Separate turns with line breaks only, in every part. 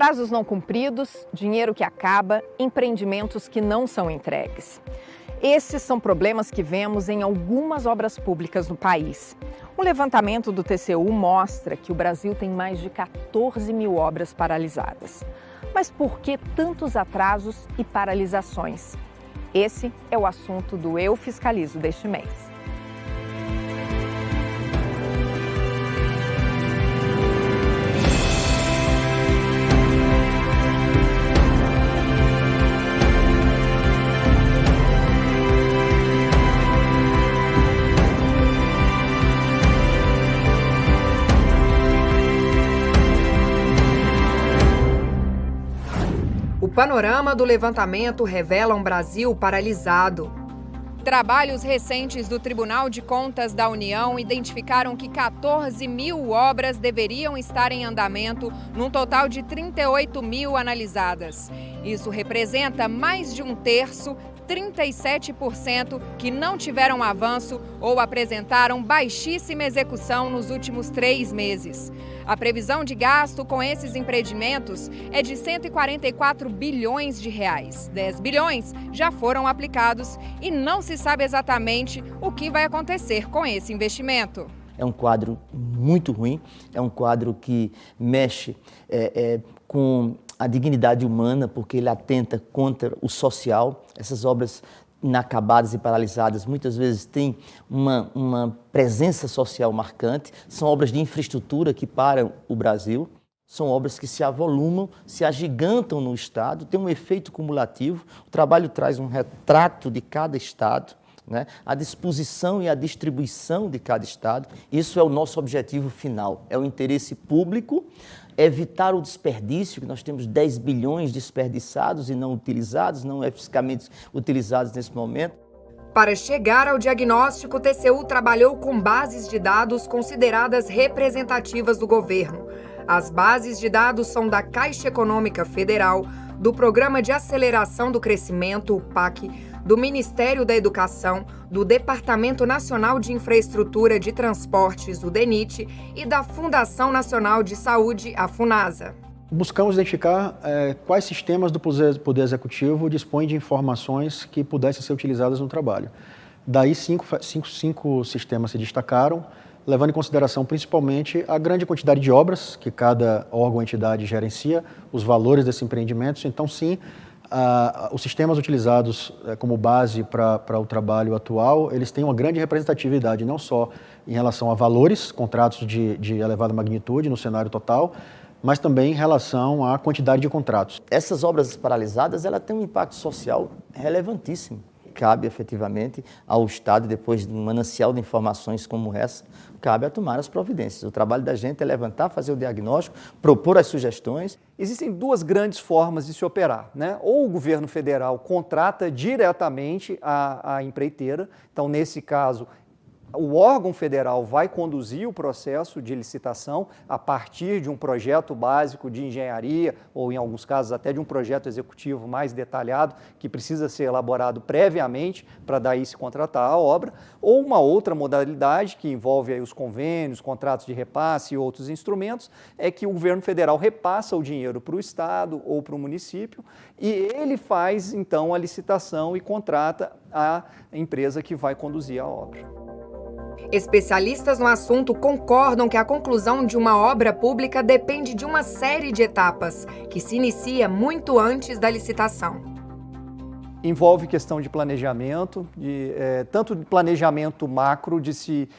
Prazos não cumpridos, dinheiro que acaba, empreendimentos que não são entregues. Esses são problemas que vemos em algumas obras públicas no país. Um levantamento do TCU mostra que o Brasil tem mais de 14 mil obras paralisadas. Mas por que tantos atrasos e paralisações? Esse é o assunto do Eu Fiscalizo deste mês.
O panorama do levantamento revela um Brasil paralisado. Trabalhos recentes do Tribunal de Contas da União identificaram que 14 mil obras deveriam estar em andamento, num total de 38 mil analisadas. Isso representa mais de um terço, 37%, que não tiveram avanço ou apresentaram baixíssima execução nos últimos 3 meses. A previsão de gasto com esses empreendimentos é de 144 bilhões de reais. 10 bilhões já foram aplicados e não se sabe exatamente o que vai acontecer com esse investimento.
É um quadro muito ruim, é um quadro que mexe com a dignidade humana, porque ele atenta contra o social. Essas obras inacabadas e paralisadas muitas vezes têm uma presença social marcante, são obras de infraestrutura que param o Brasil, são obras que se avolumam, se agigantam no Estado, tem um efeito cumulativo. O trabalho traz um retrato de cada Estado, né? A disposição e a distribuição de cada Estado. Isso é o nosso objetivo final, é o interesse público, evitar o desperdício, que nós temos 10 bilhões desperdiçados e não utilizados, não eficazmente utilizados nesse momento.
Para chegar ao diagnóstico, o TCU trabalhou com bases de dados consideradas representativas do governo. As bases de dados são da Caixa Econômica Federal, do Programa de Aceleração do Crescimento, o PAC, do Ministério da Educação, do Departamento Nacional de Infraestrutura de Transportes, o DENIT, e da Fundação Nacional de Saúde, a FUNASA.
Buscamos identificar quais sistemas do Poder Executivo dispõem de informações que pudessem ser utilizadas no trabalho. Daí, cinco sistemas se destacaram, levando em consideração principalmente a grande quantidade de obras que cada órgão ou entidade gerencia, os valores desses empreendimentos. Então, sim, os sistemas utilizados como base para o trabalho atual, eles têm uma grande representatividade, não só em relação a valores, contratos de elevada magnitude no cenário total, mas também em relação à quantidade de contratos.
Essas obras paralisadas, ela tem um impacto social relevantíssimo. Cabe efetivamente ao Estado, depois de um manancial de informações como essa, cabe a tomar as providências. O trabalho da gente é levantar, fazer o diagnóstico, propor as sugestões.
Existem duas grandes formas de se operar, né? Ou o governo federal contrata diretamente a empreiteira, então nesse caso o órgão federal vai conduzir o processo de licitação a partir de um projeto básico de engenharia ou, em alguns casos, até de um projeto executivo mais detalhado que precisa ser elaborado previamente para daí se contratar a obra, ou uma outra modalidade que envolve aí os convênios, contratos de repasse e outros instrumentos, é que o governo federal repassa o dinheiro para o Estado ou para o município e ele faz, então, a licitação e contrata a empresa que vai conduzir a obra.
Especialistas no assunto concordam que a conclusão de uma obra pública depende de uma série de etapas, que se inicia muito antes da licitação.
Envolve questão de planejamento, tanto de planejamento macro, de se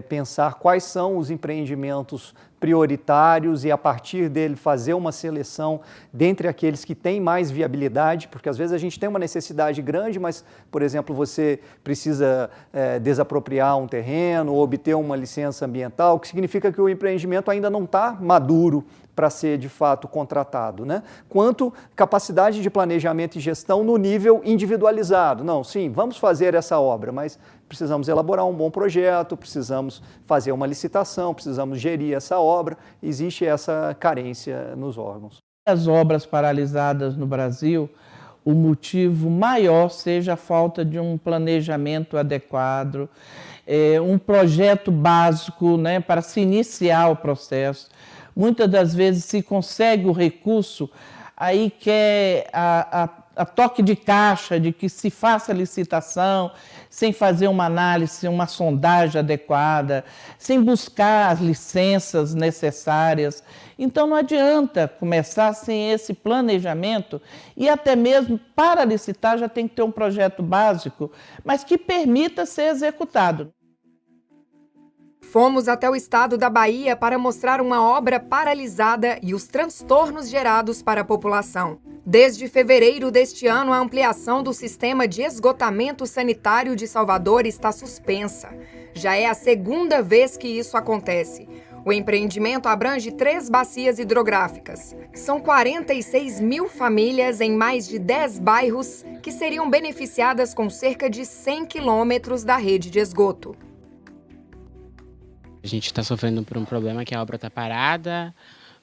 pensar quais são os empreendimentos prioritários e a partir dele fazer uma seleção dentre aqueles que têm mais viabilidade, porque às vezes a gente tem uma necessidade grande, mas, por exemplo, você precisa desapropriar um terreno ou obter uma licença ambiental, o que significa que o empreendimento ainda não está maduro para ser, de fato, contratado, né? Quanto capacidade de planejamento e gestão no nível individualizado. Não, sim, vamos fazer essa obra, mas precisamos elaborar um bom projeto, precisamos fazer uma licitação, precisamos gerir essa obra. Existe essa carência nos órgãos.
As obras paralisadas no Brasil, o motivo maior seja a falta de um planejamento adequado, um projeto básico, né, para se iniciar o processo. muitas das vezes se consegue o recurso, aí quer a toque de caixa, de que se faça licitação, sem fazer uma análise, uma sondagem adequada, sem buscar as licenças necessárias. Então não adianta começar sem esse planejamento e até mesmo para licitar já tem que ter um projeto básico, mas que permita ser executado.
Fomos até o estado da Bahia para mostrar uma obra paralisada e os transtornos gerados para a população. Desde fevereiro deste ano, a ampliação do sistema de esgotamento sanitário de Salvador está suspensa. Já é a segunda vez que isso acontece. O empreendimento abrange 3 bacias hidrográficas. São 46 mil famílias em mais de 10 bairros que seriam beneficiadas com cerca de 100 quilômetros da rede de esgoto.
A gente está sofrendo por um problema que a obra está parada,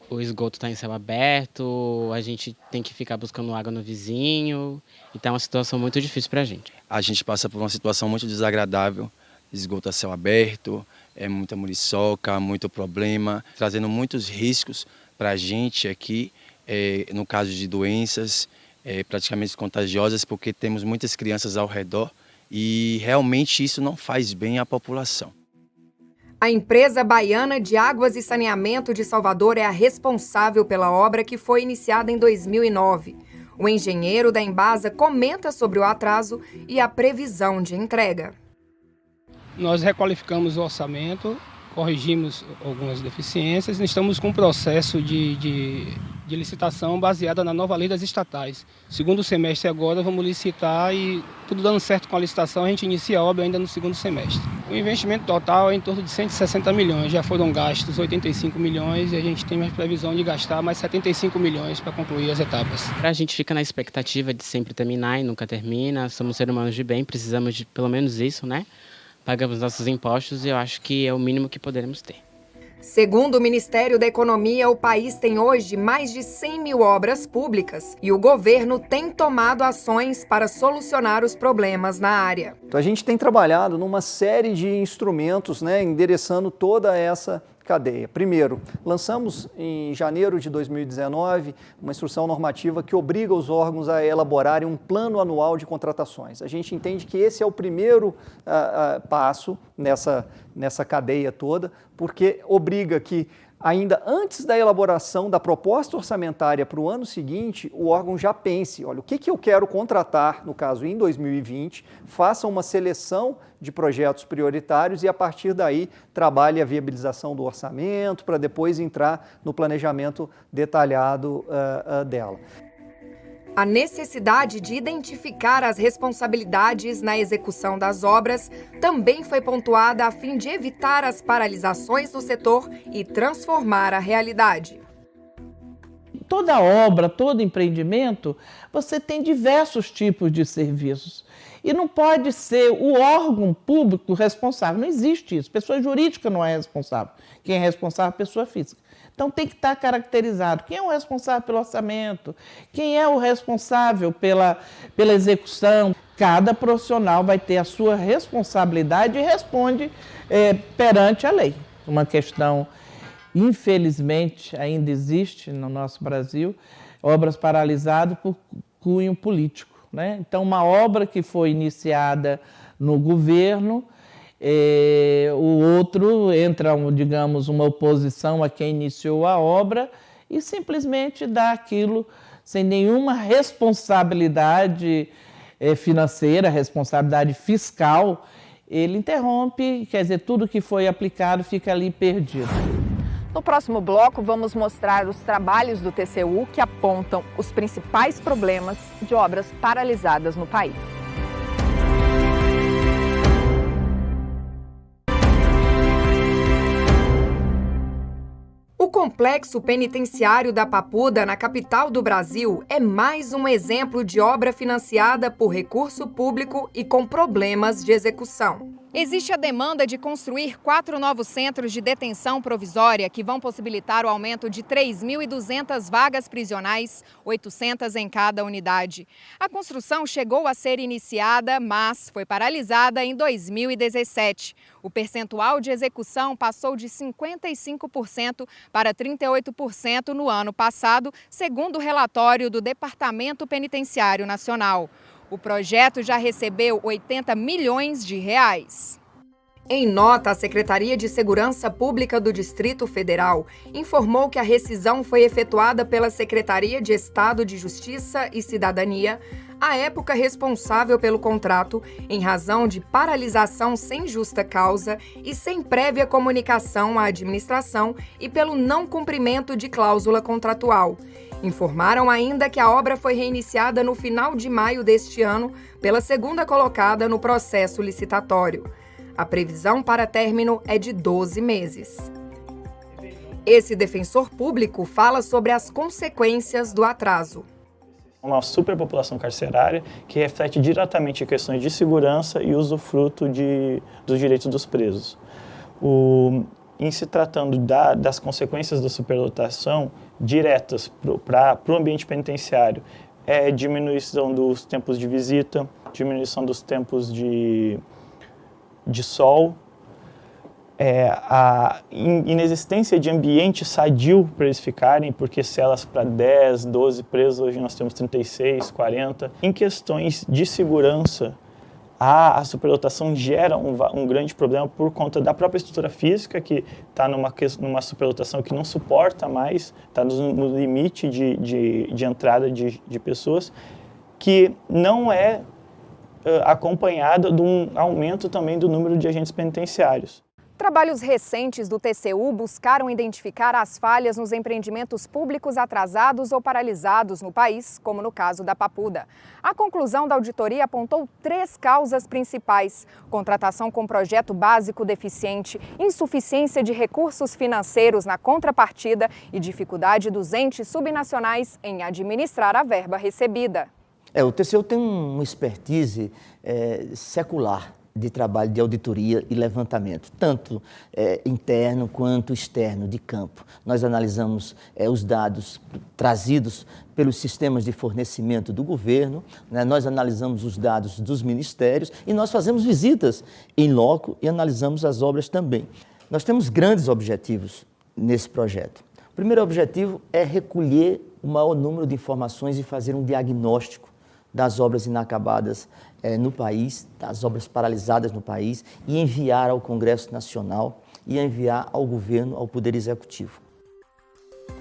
o esgoto está em céu aberto, a gente tem que ficar buscando água no vizinho, então é uma situação muito difícil para a gente.
A gente passa por uma situação muito desagradável, esgoto a céu aberto, muita muriçoca, muito problema, trazendo muitos riscos para a gente aqui, no caso de doenças praticamente contagiosas, porque temos muitas crianças ao redor e realmente isso não faz bem à população.
A empresa baiana de águas e saneamento de Salvador é a responsável pela obra que foi iniciada em 2009. O engenheiro da Embasa comenta sobre o atraso e a previsão de entrega.
Nós requalificamos o orçamento, corrigimos algumas deficiências e estamos com um processo de licitação baseada na nova lei das estatais. Segundo semestre agora vamos licitar e tudo dando certo com a licitação, a gente inicia a obra ainda no segundo semestre. O investimento total é em torno de 160 milhões, já foram gastos 85 milhões e a gente tem mais previsão de gastar mais 75 milhões para concluir as etapas.
A gente fica na expectativa de sempre terminar e nunca termina, somos seres humanos de bem, precisamos de pelo menos isso, né? Pagamos nossos impostos e eu acho que é o mínimo que poderemos ter.
Segundo o Ministério da Economia, o país tem hoje mais de 100 mil obras públicas e o governo tem tomado ações para solucionar os problemas na área.
Então, a gente tem trabalhado numa série de instrumentos, endereçando toda essa cadeia. Primeiro, lançamos em janeiro de 2019 uma instrução normativa que obriga os órgãos a elaborarem um plano anual de contratações. A gente entende que esse é o primeiro passo nessa cadeia toda, porque obriga que ainda antes da elaboração da proposta orçamentária para o ano seguinte, o órgão já pense, olha, o que eu quero contratar, no caso em 2020, faça uma seleção de projetos prioritários e a partir daí trabalhe a viabilização do orçamento para depois entrar no planejamento detalhado dela.
A necessidade de identificar as responsabilidades na execução das obras também foi pontuada a fim de evitar as paralisações do setor e transformar a realidade.
Toda obra, todo empreendimento, você tem diversos tipos de serviços. E não pode ser o órgão público responsável, não existe isso. Pessoa jurídica não é responsável. Quem é responsável é a pessoa física. Então tem que estar caracterizado quem é o responsável pelo orçamento, quem é o responsável pela execução. Cada profissional vai ter a sua responsabilidade e responde perante a lei. Uma questão, infelizmente, ainda existe no nosso Brasil, obras paralisadas por cunho político. Então, uma obra que foi iniciada no governo, o outro entra, digamos, uma oposição a quem iniciou a obra e simplesmente dá aquilo sem nenhuma responsabilidade financeira, responsabilidade fiscal, ele interrompe, quer dizer, tudo que foi aplicado fica ali perdido.
No próximo bloco, vamos mostrar os trabalhos do TCU que apontam os principais problemas de obras paralisadas no país.
O complexo penitenciário da Papuda, na capital do Brasil, é mais um exemplo de obra financiada por recurso público e com problemas de execução. Existe a demanda de construir 4 novos centros de detenção provisória que vão possibilitar o aumento de 3.200 vagas prisionais, 800 em cada unidade. A construção chegou a ser iniciada, mas foi paralisada em 2017. O percentual de execução passou de 55% para 38% no ano passado, segundo o relatório do Departamento Penitenciário Nacional. O projeto já recebeu 80 milhões de reais. Em nota, a Secretaria de Segurança Pública do Distrito Federal informou que a rescisão foi efetuada pela Secretaria de Estado de Justiça e Cidadania, à época responsável pelo contrato, em razão de paralisação sem justa causa e sem prévia comunicação à administração e pelo não cumprimento de cláusula contratual. Informaram ainda que a obra foi reiniciada no final de maio deste ano pela segunda colocada no processo licitatório. A previsão para término é de 12 meses. Esse defensor público fala sobre as consequências do atraso.
Uma superpopulação carcerária que reflete diretamente questões de segurança e usufruto dos direitos dos presos. Em se tratando das consequências da superlotação diretas para o ambiente penitenciário, é diminuição dos tempos de visita, diminuição dos tempos de sol, a inexistência de ambiente sadio para eles ficarem, porque celas para 10, 12 presos, hoje nós temos 36, 40. Em questões de segurança, a superlotação gera um grande problema por conta da própria estrutura física, que está numa superlotação que não suporta mais, está no limite de entrada de pessoas, que não é acompanhada de um aumento também do número de agentes penitenciários.
Trabalhos recentes do TCU buscaram identificar as falhas nos empreendimentos públicos atrasados ou paralisados no país, como no caso da Papuda. A conclusão da auditoria apontou 3 causas principais: contratação com projeto básico deficiente, insuficiência de recursos financeiros na contrapartida e dificuldade dos entes subnacionais em administrar a verba recebida.
O TCU tem uma expertise secular de trabalho de auditoria e levantamento, tanto interno quanto externo, de campo. Nós analisamos os dados trazidos pelos sistemas de fornecimento do governo, né? Nós analisamos os dados dos ministérios e nós fazemos visitas em loco e analisamos as obras também. Nós temos grandes objetivos nesse projeto. O primeiro objetivo é recolher o maior número de informações e fazer um diagnóstico das obras inacabadas no país, das obras paralisadas no país, e enviar ao Congresso Nacional e enviar ao governo, ao Poder Executivo.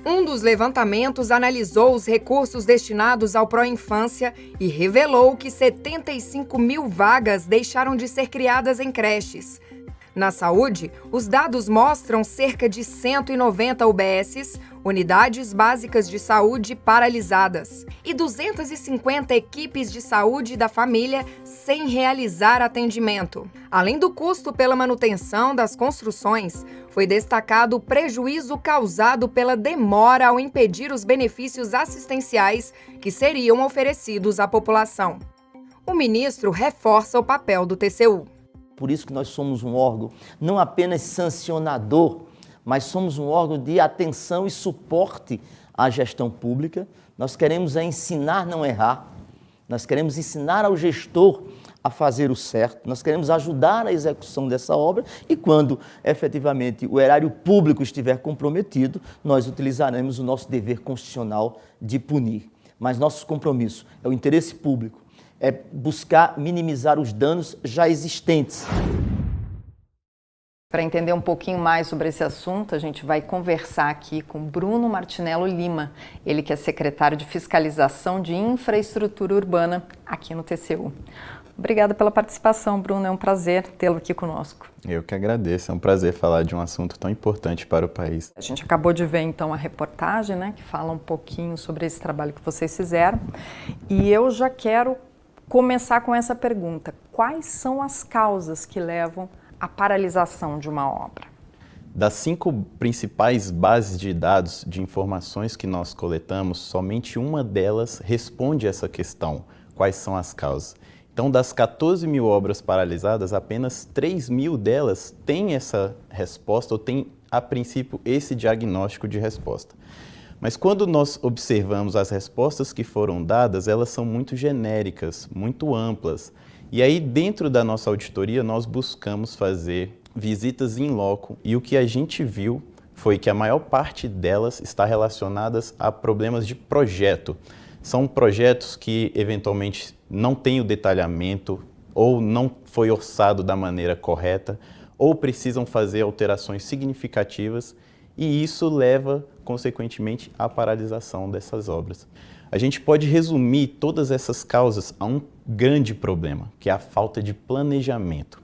Um dos levantamentos analisou os recursos destinados ao Proinfância e revelou que 75 mil vagas deixaram de ser criadas em creches. Na saúde, os dados mostram cerca de 190 UBSs, unidades básicas de saúde, paralisadas, e 250 equipes de saúde da família sem realizar atendimento. Além do custo pela manutenção das construções, foi destacado o prejuízo causado pela demora ao impedir os benefícios assistenciais que seriam oferecidos à população. O ministro reforça o papel do TCU.
Por isso que nós somos um órgão não apenas sancionador, mas somos um órgão de atenção e suporte à gestão pública. Nós queremos ensinar a não errar, nós queremos ensinar ao gestor a fazer o certo, nós queremos ajudar a execução dessa obra e quando efetivamente o erário público estiver comprometido, nós utilizaremos o nosso dever constitucional de punir. Mas nosso compromisso é o interesse público, é buscar minimizar os danos já existentes.
Para entender um pouquinho mais sobre esse assunto, a gente vai conversar aqui com Bruno Martinello Lima, ele que é secretário de Fiscalização de Infraestrutura Urbana aqui no TCU. Obrigada pela participação, Bruno, é um prazer tê-lo aqui conosco.
Eu que agradeço, é um prazer falar de um assunto tão importante para o país.
A gente acabou de ver então a reportagem, né, que fala um pouquinho sobre esse trabalho que vocês fizeram, e eu já quero começar com essa pergunta: quais são as causas que levam à paralisação de uma obra?
Das 5 principais bases de dados de informações que nós coletamos, somente uma delas responde essa questão: quais são as causas? Então, das 14 mil obras paralisadas, apenas 3 mil delas têm essa resposta ou têm, a princípio, esse diagnóstico de resposta. Mas quando nós observamos as respostas que foram dadas, elas são muito genéricas, muito amplas. E aí, dentro da nossa auditoria, nós buscamos fazer visitas in loco e o que a gente viu foi que a maior parte delas está relacionadas a problemas de projeto. São projetos que, eventualmente, não têm o detalhamento ou não foi orçado da maneira correta ou precisam fazer alterações significativas e isso leva, consequentemente, à paralisação dessas obras. A gente pode resumir todas essas causas a um grande problema, que é a falta de planejamento.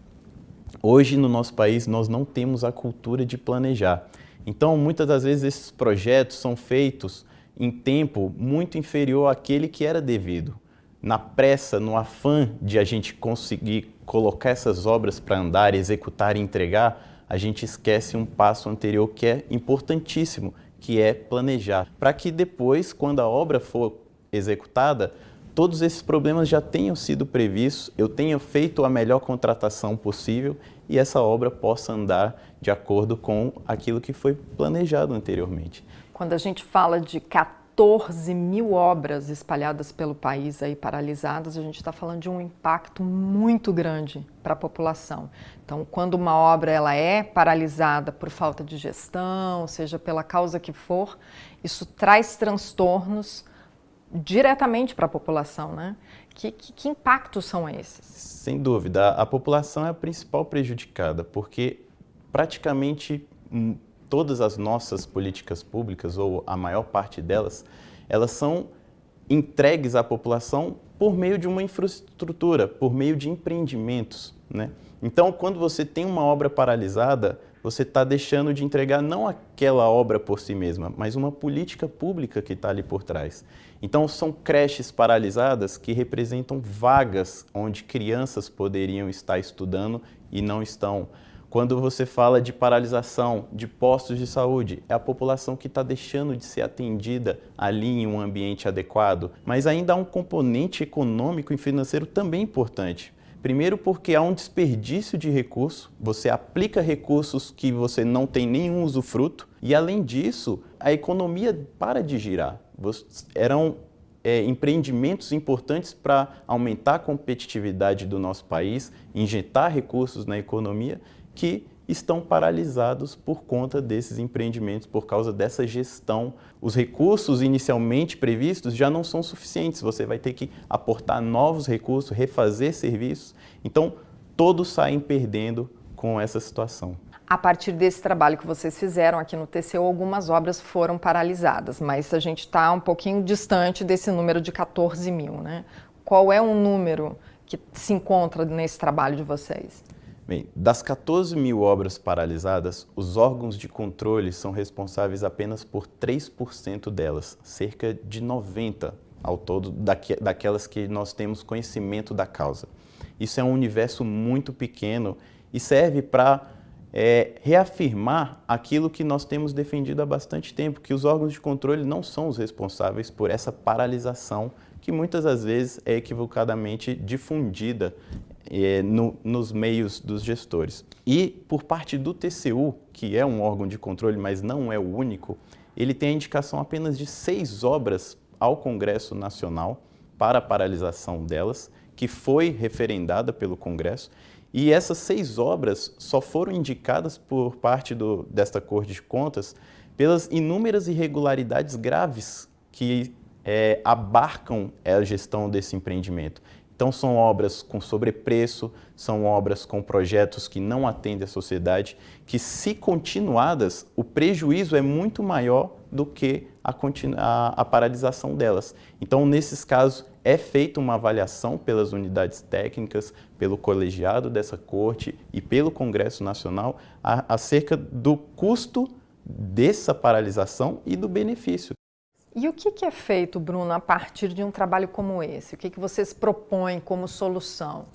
Hoje, no nosso país, nós não temos a cultura de planejar. Então, muitas das vezes, esses projetos são feitos em tempo muito inferior àquele que era devido. Na pressa, no afã de a gente conseguir colocar essas obras para andar, executar e entregar, a gente esquece um passo anterior que é importantíssimo, que é planejar. Para que depois, quando a obra for executada, todos esses problemas já tenham sido previstos, eu tenha feito a melhor contratação possível e essa obra possa andar de acordo com aquilo que foi planejado anteriormente.
Quando a gente fala de 14 mil obras espalhadas pelo país aí paralisadas, a gente está falando de um impacto muito grande para a população. Então, quando uma obra ela é paralisada por falta de gestão, seja pela causa que for, isso traz transtornos diretamente para a população, né? Que impactos são esses?
Sem dúvida, a população é a principal prejudicada, porque praticamente todas as nossas políticas públicas, ou a maior parte delas, elas são entregues à população por meio de uma infraestrutura, por meio de empreendimentos, né? Então, quando você tem uma obra paralisada, você está deixando de entregar não aquela obra por si mesma, mas uma política pública que está ali por trás. Então, são creches paralisadas que representam vagas onde crianças poderiam estar estudando e não estão. Quando você fala de paralisação de postos de saúde, é a população que está deixando de ser atendida ali em um ambiente adequado. Mas ainda há um componente econômico e financeiro também importante. Primeiro porque há um desperdício de recurso, você aplica recursos que você não tem nenhum usufruto e, além disso, a economia para de girar. Eram empreendimentos importantes para aumentar a competitividade do nosso país, injetar recursos na economia, que estão paralisados por conta desses empreendimentos, por causa dessa gestão. Os recursos inicialmente previstos já não são suficientes, você vai ter que aportar novos recursos, refazer serviços. Então, todos saem perdendo com essa situação.
A partir desse trabalho que vocês fizeram aqui no TCU, algumas obras foram paralisadas, mas a gente está um pouquinho distante desse número de 14 mil, né? Qual é o número que se encontra nesse trabalho de vocês?
Bem, das 14 mil obras paralisadas, os órgãos de controle são responsáveis apenas por 3% delas, cerca de 90% ao todo daquelas que nós temos conhecimento da causa. Isso é um universo muito pequeno e serve para reafirmar aquilo que nós temos defendido há bastante tempo, que os órgãos de controle não são os responsáveis por essa paralisação que muitas das vezes é equivocadamente difundida nos meios dos gestores. E por parte do TCU, que é um órgão de controle, mas não é o único, ele tem a indicação apenas de 6 obras ao Congresso Nacional para a paralisação delas, que foi referendada pelo Congresso, e essas 6 obras só foram indicadas por parte desta Corte de Contas pelas inúmeras irregularidades graves que abarcam a gestão desse empreendimento. Então, são obras com sobrepreço, são obras com projetos que não atendem à sociedade, que, se continuadas, o prejuízo é muito maior do que a paralisação delas. Então, nesses casos, é feita uma avaliação pelas unidades técnicas, pelo colegiado dessa corte e pelo Congresso Nacional acerca do custo dessa paralisação e do benefício.
E o que é feito, Bruno, a partir de um trabalho como esse? O que vocês propõem como solução?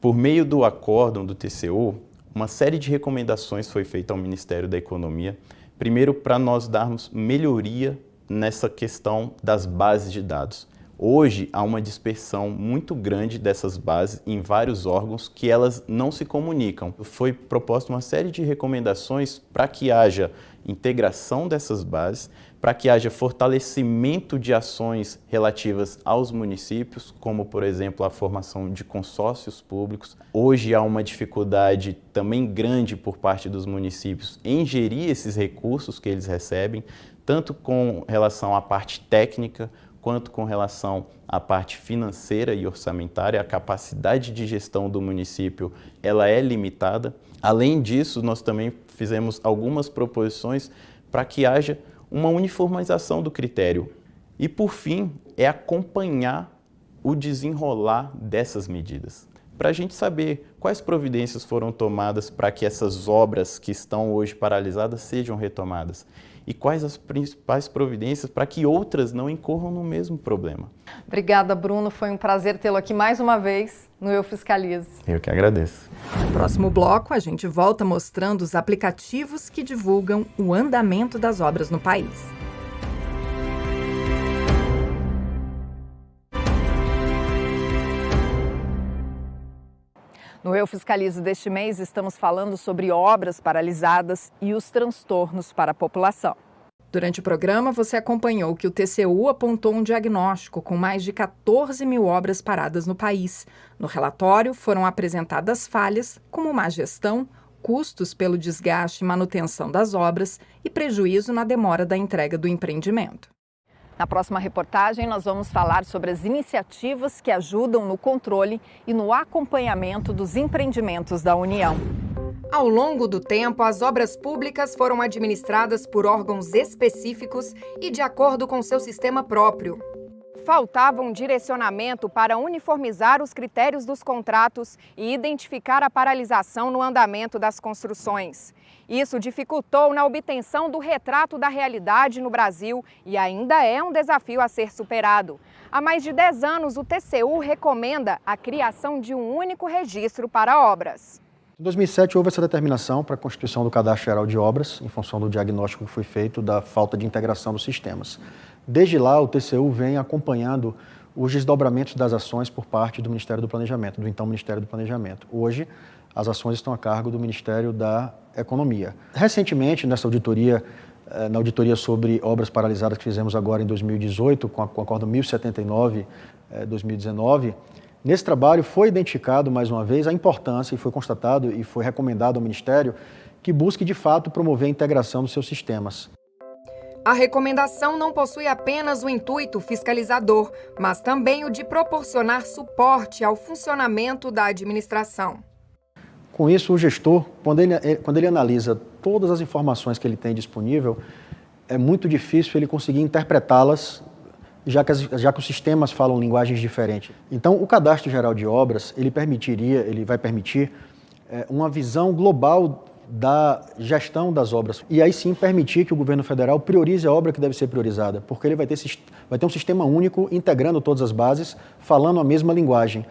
Por meio do acórdão do TCU, uma série de recomendações foi feita ao Ministério da Economia, primeiro para nós darmos melhoria nessa questão das bases de dados. Hoje há uma dispersão muito grande dessas bases em vários órgãos que elas não se comunicam. Foi proposta uma série de recomendações para que haja integração dessas bases, para que haja fortalecimento de ações relativas aos municípios, como, por exemplo, a formação de consórcios públicos. Hoje há uma dificuldade também grande por parte dos municípios em gerir esses recursos que eles recebem, tanto com relação à parte técnica, quanto com relação à parte financeira e orçamentária. A capacidade de gestão do município ela é limitada. Além disso, nós também fizemos algumas proposições para que haja uma uniformização do critério. E, por fim, é acompanhar o desenrolar dessas medidas, para a gente saber quais providências foram tomadas para que essas obras que estão hoje paralisadas sejam retomadas e quais as principais providências para que outras não incorram no mesmo problema.
Obrigada, Bruno. Foi um prazer tê-lo aqui mais uma vez no Eu Fiscalizo.
Eu que agradeço.
No próximo bloco, a gente volta mostrando os aplicativos que divulgam o andamento das obras no país. No Eu Fiscalizo deste mês, estamos falando sobre obras paralisadas e os transtornos para a população. Durante o programa, você acompanhou que o TCU apontou um diagnóstico com mais de 14 mil obras paradas no país. No relatório, foram apresentadas falhas como má gestão, custos pelo desgaste e manutenção das obras e prejuízo na demora da entrega do empreendimento. Na próxima reportagem, nós vamos falar sobre as iniciativas que ajudam no controle e no acompanhamento dos empreendimentos da União.
Ao longo do tempo, as obras públicas foram administradas por órgãos específicos e de acordo com seu sistema próprio. Faltava um direcionamento para uniformizar os critérios dos contratos e identificar a paralisação no andamento das construções. Isso dificultou na obtenção do retrato da realidade no Brasil e ainda é um desafio a ser superado. Há mais de 10 anos, o TCU recomenda a criação de um único registro para obras.
Em 2007, houve essa determinação para a constituição do Cadastro Geral de Obras, em função do diagnóstico que foi feito da falta de integração dos sistemas. Desde lá, o TCU vem acompanhando os desdobramentos das ações por parte do Ministério do Planejamento, do então Ministério do Planejamento. Hoje, as ações estão a cargo do Ministério da Economia. Recentemente, nessa auditoria, na auditoria sobre obras paralisadas que fizemos agora em 2018, com o Acordo 1079-2019, nesse trabalho foi identificado, mais uma vez, a importância, e foi constatado e foi recomendado ao Ministério que busque, de fato, promover a integração dos seus sistemas.
A recomendação não possui apenas o intuito fiscalizador, mas também o de proporcionar suporte ao funcionamento da administração.
Com isso, o gestor, quando ele analisa todas as informações que ele tem disponível, é muito difícil ele conseguir interpretá-las, já que os sistemas falam linguagens diferentes. Então, o Cadastro Geral de Obras, ele vai permitir uma visão global da gestão das obras. E aí sim permitir que o governo federal priorize a obra que deve ser priorizada, porque ele vai ter um sistema único integrando todas as bases, falando a mesma linguagem.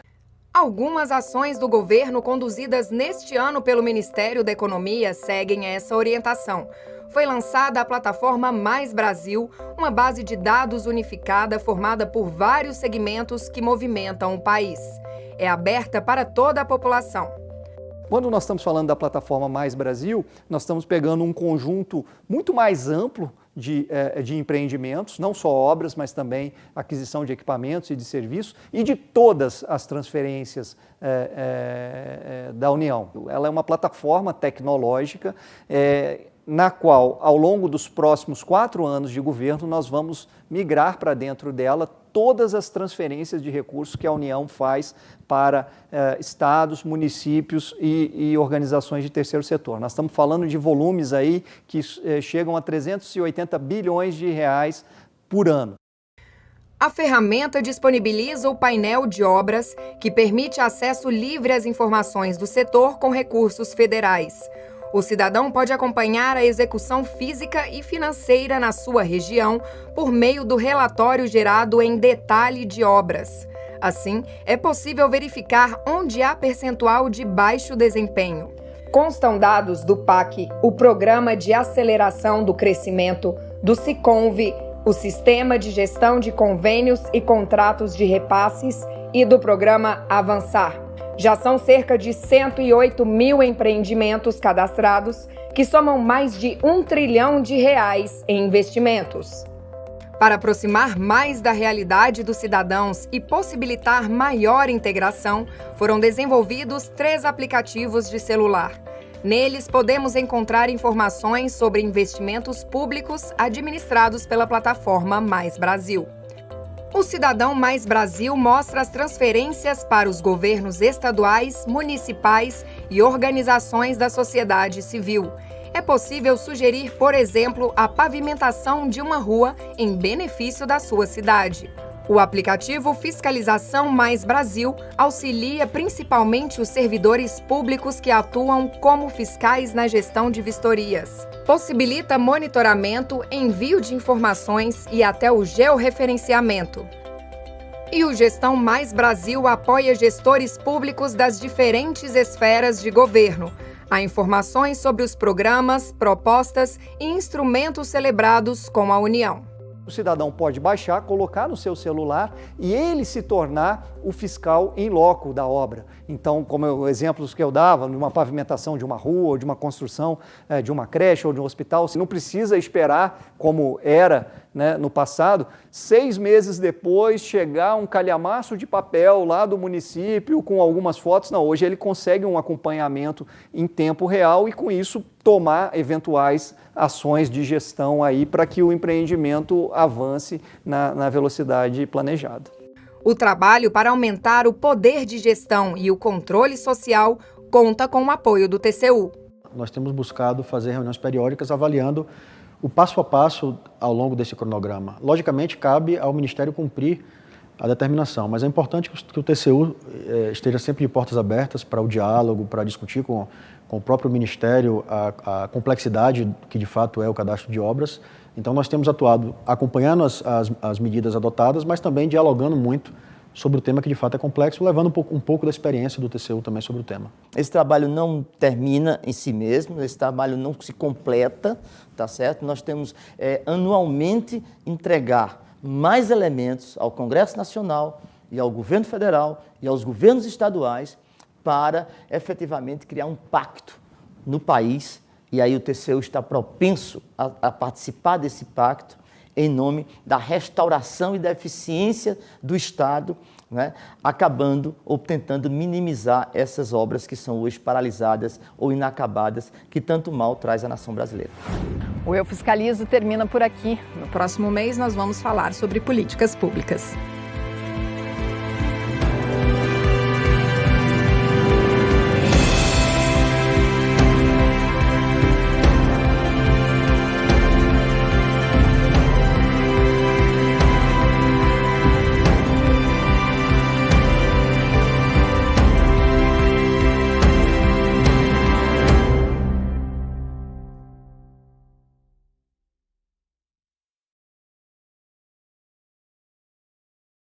Algumas ações do governo conduzidas neste ano pelo Ministério da Economia seguem essa orientação. Foi lançada a plataforma Mais Brasil, uma base de dados unificada formada por vários segmentos que movimentam o país. É aberta para toda a população.
Quando nós estamos falando da plataforma Mais Brasil, nós estamos pegando um conjunto muito mais amplo de empreendimentos, não só obras, mas também aquisição de equipamentos e de serviços e de todas as transferências da União. Ela é uma plataforma tecnológica na qual, ao longo dos próximos 4 anos de governo, nós vamos migrar para dentro dela todas as transferências de recursos que a União faz para estados, municípios e organizações de terceiro setor. Nós estamos falando de volumes aí que chegam a 380 bilhões de reais por ano.
A ferramenta disponibiliza o painel de obras, que permite acesso livre às informações do setor com recursos federais. O cidadão pode acompanhar a execução física e financeira na sua região por meio do relatório gerado em detalhe de obras. Assim, é possível verificar onde há percentual de baixo desempenho. Constam dados do PAC, o Programa de Aceleração do Crescimento, do Siconv o Sistema de Gestão de Convênios e Contratos de Repasses e do Programa Avançar. Já são cerca de 108 mil empreendimentos cadastrados, que somam mais de R$1 trilhão em investimentos. Para aproximar mais da realidade dos cidadãos e possibilitar maior integração, foram desenvolvidos 3 aplicativos de celular. Neles, podemos encontrar informações sobre investimentos públicos administrados pela plataforma Mais Brasil. O Cidadão Mais Brasil mostra as transferências para os governos estaduais, municipais e organizações da sociedade civil. É possível sugerir, por exemplo, a pavimentação de uma rua em benefício da sua cidade. O aplicativo Fiscalização Mais Brasil auxilia principalmente os servidores públicos que atuam como fiscais na gestão de vistorias. Possibilita monitoramento, envio de informações e até o georreferenciamento. E o Gestão Mais Brasil apoia gestores públicos das diferentes esferas de governo. Há informações sobre os programas, propostas e instrumentos celebrados com a União.
O cidadão pode baixar, colocar no seu celular e ele se tornar o fiscal in loco da obra. Então, como exemplos que eu dava, numa pavimentação de uma rua, ou de uma construção de uma creche ou de um hospital, você não precisa esperar, como era, né, no passado, 6 meses depois chegar um calhamaço de papel lá do município com algumas fotos. Não, hoje ele consegue um acompanhamento em tempo real e com isso tomar eventuais ações de gestão aí para que o empreendimento avance na velocidade planejada.
O trabalho para aumentar o poder de gestão e o controle social conta com o apoio do TCU.
Nós temos buscado fazer reuniões periódicas avaliando o passo a passo ao longo desse cronograma. Logicamente, cabe ao Ministério cumprir a determinação, mas é importante que o TCU esteja sempre de portas abertas para o diálogo, para discutir com o próprio Ministério a complexidade que de fato é o cadastro de obras. Então nós temos atuado acompanhando as medidas adotadas, mas também dialogando muito sobre o tema que de fato é complexo, levando um pouco da experiência do TCU também sobre o tema.
Esse trabalho não termina em si mesmo, esse trabalho não se completa, tá certo? Nós temos anualmente entregar mais elementos ao Congresso Nacional e ao Governo Federal e aos governos estaduais para efetivamente criar um pacto no país, e aí o TCU está propenso a participar desse pacto em nome da restauração e da eficiência do Estado, né, acabando ou tentando minimizar essas obras que são hoje paralisadas ou inacabadas, que tanto mal traz à nação brasileira.
O Eu Fiscalizo termina por aqui.
No próximo mês nós vamos falar sobre políticas públicas.